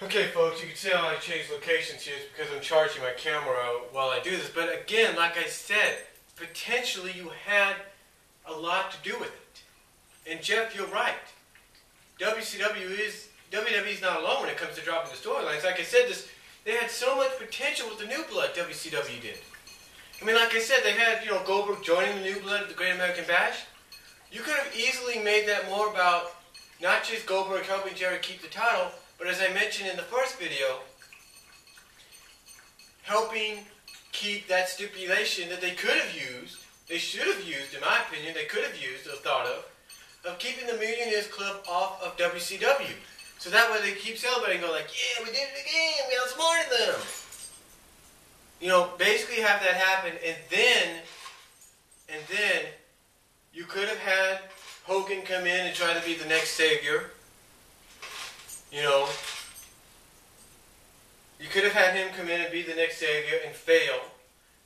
Okay, folks, you can see how I change locations here. It's because I'm charging my camera while I do this. But again, like I said, potentially you had a lot to do with it. And Jeff, you're right. WWE's not alone when it comes to dropping the storylines. Like I said, they had so much potential with the New Blood. WCW did. I mean, like I said, they had Goldberg joining the New Blood at the Great American Bash. You could have easily made that more about not just Goldberg helping Jerry keep the title, but as I mentioned in the first video, helping keep that stipulation that they could have used, they should have used, in my opinion, they could have used or thought of keeping the Millionaires Club off of WCW. So that way they keep celebrating, go like, yeah, we did it again, we outsmarted them. Basically have that happen, and then you could have had Hogan come in and try to be the next savior. You could have had him come in and be the next savior and fail.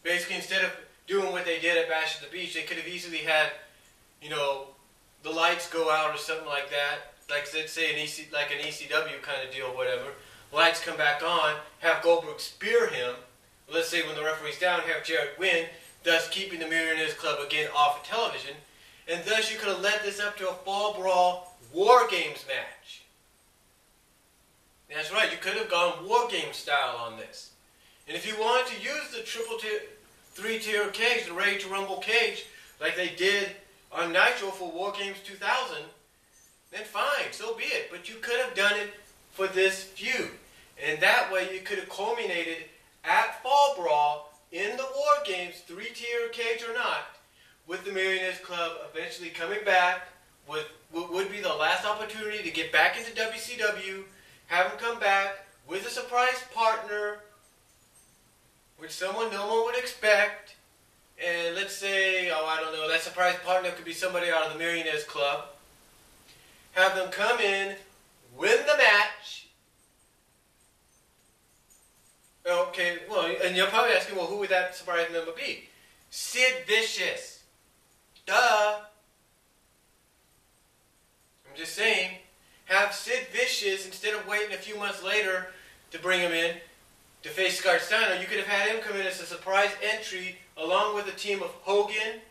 Basically, instead of doing what they did at Bash at the Beach, they could have easily had, the lights go out or something like that. Like, let's say an ECW kind of deal or whatever. Lights come back on, have Goldberg spear him. Let's say when the referee's down, have Jarrett win, thus keeping the Millionaires Club again off of television. And thus you could have led this up to a Fall Brawl War Games match. That's right, you could have gone War Games style on this. And if you wanted to use the three-tier cage, the Ready to Rumble cage, like they did on Nitro for War Games 2000, then fine, so be it. But you could have done it for this feud. And that way you could have culminated at Fall Brawl in the War Games, three-tier cage or not, with the Millionaires Club eventually coming back with what would be the last opportunity to get back into WCW, have them come back with a surprise partner, which no one would expect, and let's say, that surprise partner could be somebody out of the Millionaires Club, have them come in, win the match. Okay, well, and you're probably asking, well, who would that surprise member be? Sid Vicious. Duh. I'm just saying, have Sid Vicious, instead of waiting a few months later to bring him in to face Scott Steiner, you could have had him come in as a surprise entry along with a team of Hogan,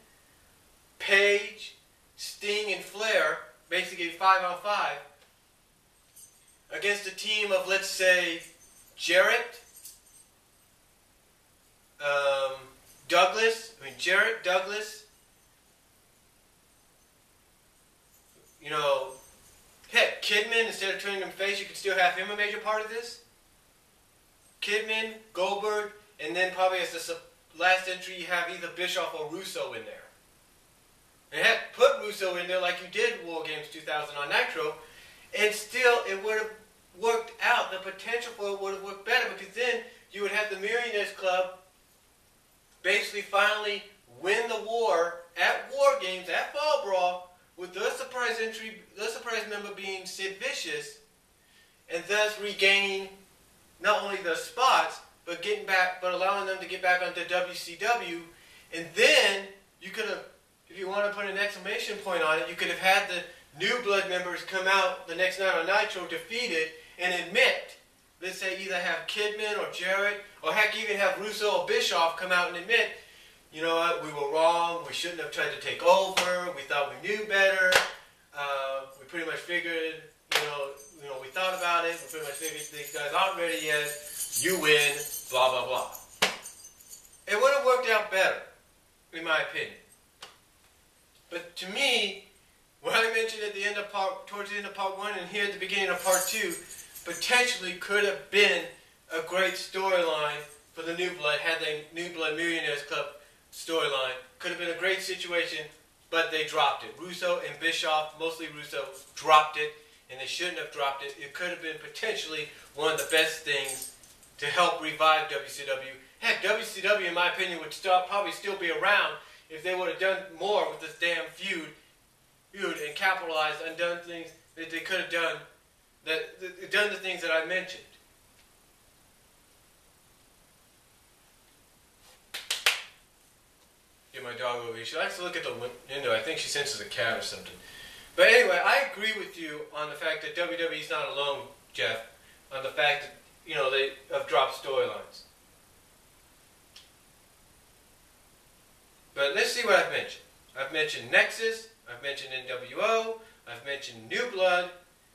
Page, Sting, and Flair, basically 5-on-5, against a team of, let's say, Jarrett, Jarrett, Douglas, heck, Kidman, instead of turning him face, you could still have him a major part of this. Kidman, Goldberg, and then probably as the last entry, you have either Bischoff or Russo in there. And heck, put Russo in there like you did War Games 2000 on Nitro, and still it would have worked out. The potential for it would have worked better, because then you would have the Millionaires Club basically finally win the war at War Games, at Fall Brawl, with the surprise member being Sid Vicious, and thus regaining not only the spots, but allowing them to get back onto WCW. And then you could have, if you want to put an exclamation point on it, you could have had the New Blood members come out the next night on Nitro, defeat it, and admit, let's say either have Kidman or Jarrett, or heck, even have Russo or Bischoff come out and admit, you know what, we were wrong, we shouldn't have tried to take over, we thought we knew better, we pretty much figured, we thought about it, we pretty much figured these guys aren't ready yet, you win, blah, blah, blah. It would have worked out better, in my opinion. But to me, what I mentioned at the end of towards the end of part 1 and here at the beginning of part 2, potentially could have been a great storyline for the New Blood, had the New Blood Millionaires Club storyline. Could have been a great situation, but they dropped it. Russo and Bischoff, mostly Russo, dropped it, and they shouldn't have dropped it. It could have been potentially one of the best things to help revive WCW. Heck, WCW, in my opinion, would probably still be around if they would have done more with this damn feud and capitalized and done things that they could have done, done the things that I mentioned. Get my dog over here. She likes to look at the window. I think she senses a cat or something. But anyway, I agree with you on the fact that WWE is not alone, Jeff, on the fact that, they have dropped storylines. But let's see what I've mentioned. I've mentioned Nexus, I've mentioned NWO, I've mentioned New Blood.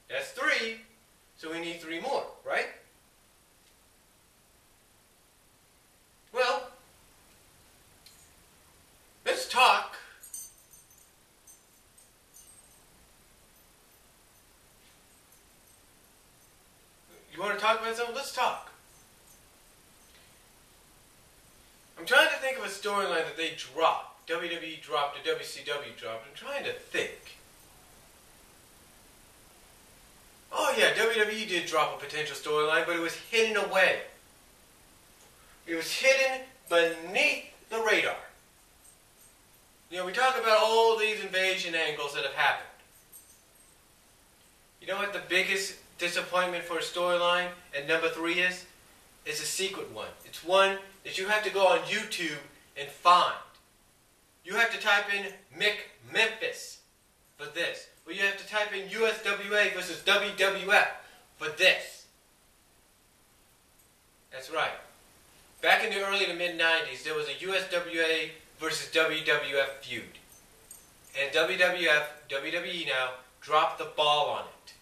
That's 3, so we need 3 more, right? Well, let's talk. You want to talk about something? Let's talk. I'm trying to think of a storyline that they dropped. WWE dropped or WCW dropped. I'm trying to think. Oh yeah, WWE did drop a potential storyline, but it was hidden away. It was hidden beneath the radar. We talk about all these invasion angles that have happened. You know what the biggest disappointment for a storyline at number 3 is? It's a secret one. It's one that you have to go on YouTube and find. You have to type in Mick Memphis for this. Or you have to type in USWA versus WWF for this. That's right. Back in the early to mid-90s, there was a USWA versus WWF feud. And WWF, WWE now, dropped the ball on it.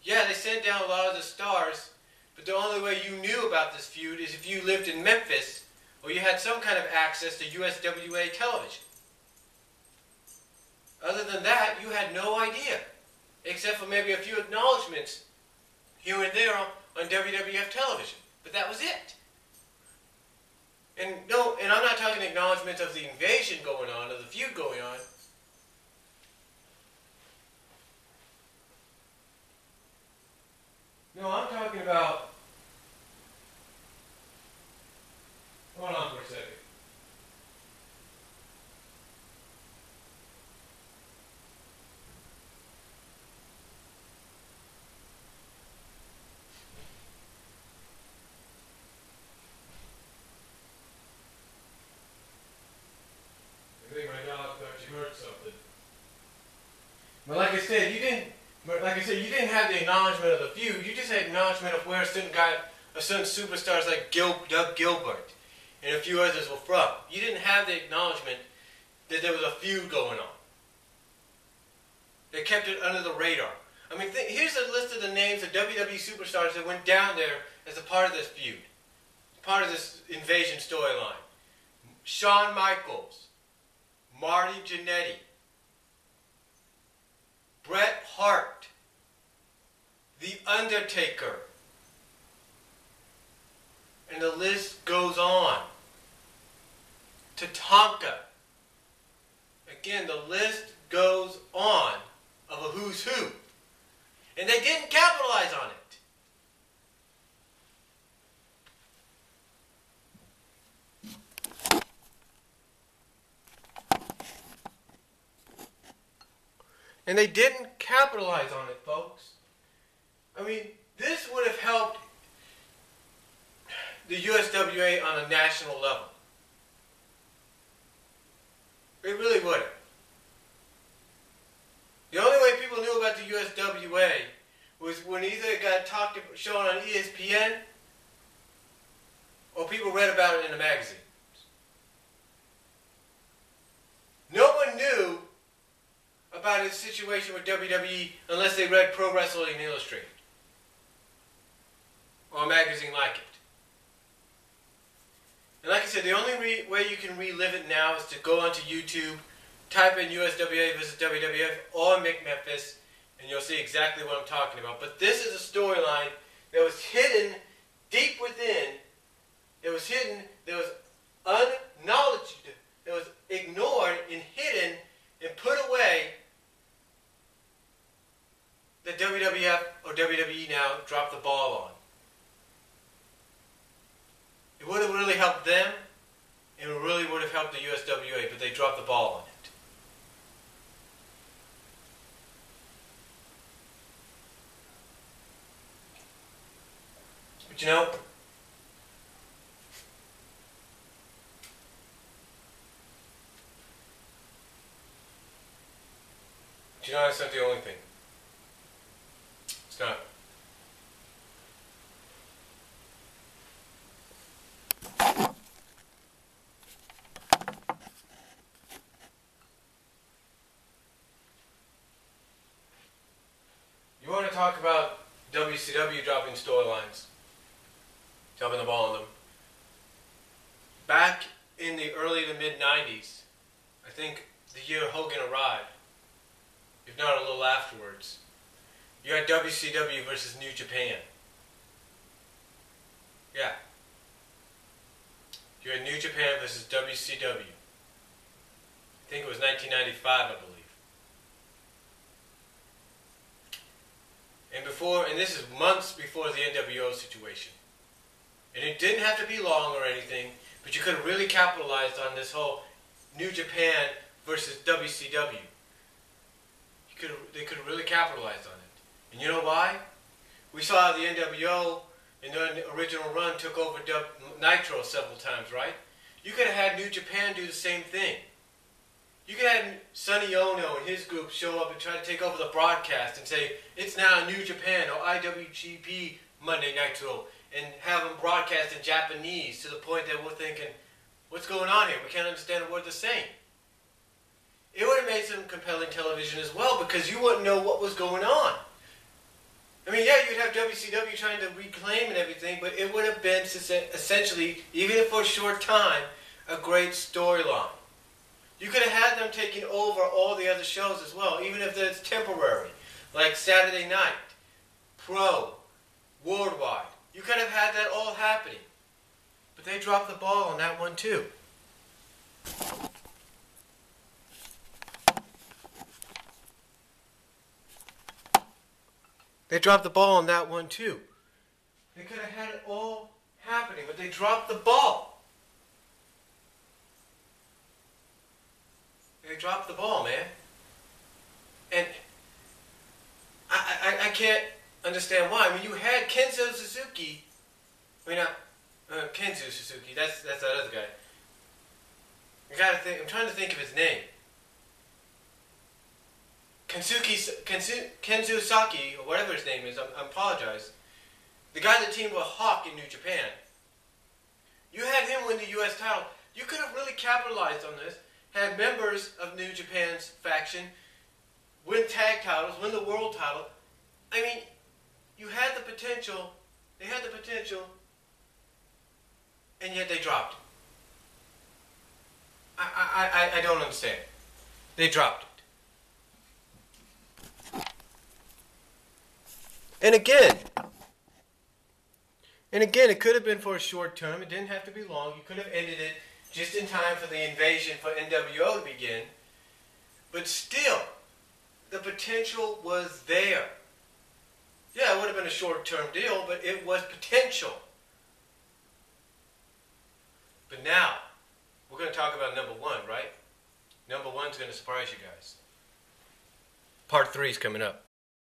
Yeah, they sent down a lot of the stars, but the only way you knew about this feud is if you lived in Memphis or you had some kind of access to USWA television. Other than that, you had no idea, except for maybe a few acknowledgments here and there on WWF television. But that was it. And I'm not talking acknowledgments of the invasion going on, or the feud going on. No, I'm talking about... Hold on for a second. I think my dog thought you heard something. But like I said, you didn't have the acknowledgement of the feud. You just had acknowledgement of where a certain superstars like Doug Gilbert and a few others were from. You didn't have the acknowledgement that there was a feud going on. They kept it under the radar. I mean, here's a list of the names of WWE superstars that went down there as a part of this feud, part of this invasion storyline. Shawn Michaels, Marty Jannetty, Bret Hart, The Undertaker, and the list goes on. Tatanka. Again, the list goes on of a who's who. And they didn't capitalize on it. And they didn't capitalize on it, folks. I mean, this would have helped the USWA on a national level. It really would have. The only way people knew about the USWA was when either it got shown on ESPN or people read about it in a magazine. No one knew about his situation with WWE unless they read Pro Wrestling Illustrated or a magazine like it. And like I said, the only way you can relive it now is to go onto YouTube, type in USWA versus WWF or Mick Memphis, and you'll see exactly what I'm talking about. But this is a storyline that was hidden deep within. It was hidden, that was unacknowledged, that was ignored and hidden and put away, that WWF or WWE now dropped the ball on. It would have really helped them, and it really would have helped the USWA, but they dropped the ball on it. But you know, that's not the only thing. It's not. WCW dropping storylines, dropping the ball on them. Back in the early to mid 90s, I think the year Hogan arrived, if not a little afterwards, you had WCW versus New Japan. Yeah. You had New Japan versus WCW. I think it was 1995, I believe. And this is months before the NWO situation. And it didn't have to be long or anything, but you could have really capitalized on this whole New Japan versus WCW. They could have really capitalized on it. And you know why? We saw the NWO in the original run took over Nitro several times, right? You could have had New Japan do the same thing. You could have Sonny Ono and his group show up and try to take over the broadcast and say, it's now New Japan or IWGP Monday Nitro, and have them broadcast in Japanese to the point that we're thinking, what's going on here? We can't understand a word they're saying. It would have made some compelling television as well, because you wouldn't know what was going on. I mean, yeah, you'd have WCW trying to reclaim and everything, but it would have been essentially, even if for a short time, a great storyline. You could have had them taking over all the other shows as well, even if it's temporary, like Saturday Night, Pro, Worldwide. You could have had that all happening. But they dropped the ball on that one too. They dropped the ball on that one too. They could have had it all happening, but they dropped the ball. They dropped the ball, man. And I can't understand why. I mean, you had Kenzo Suzuki. I mean, Kenzo Suzuki. That's that other guy. I gotta think. I'm trying to think of his name. Kenzo Saki, or whatever his name is. I apologize. The guy that teamed with Hawk in New Japan. You had him win the U.S. title. You could have really capitalized on this. Had members of New Japan's faction win tag titles, win the world title. I mean, you had the potential. They had the potential, and yet they dropped it. I don't understand. They dropped it. And again, it could have been for a short term. It didn't have to be long. You could have ended it just in time for the invasion for NWO to begin. But still, the potential was there. Yeah, it would have been a short-term deal, but it was potential. But now, we're going to talk about number one, right? Number one's going to surprise you guys. Part 3 is coming up.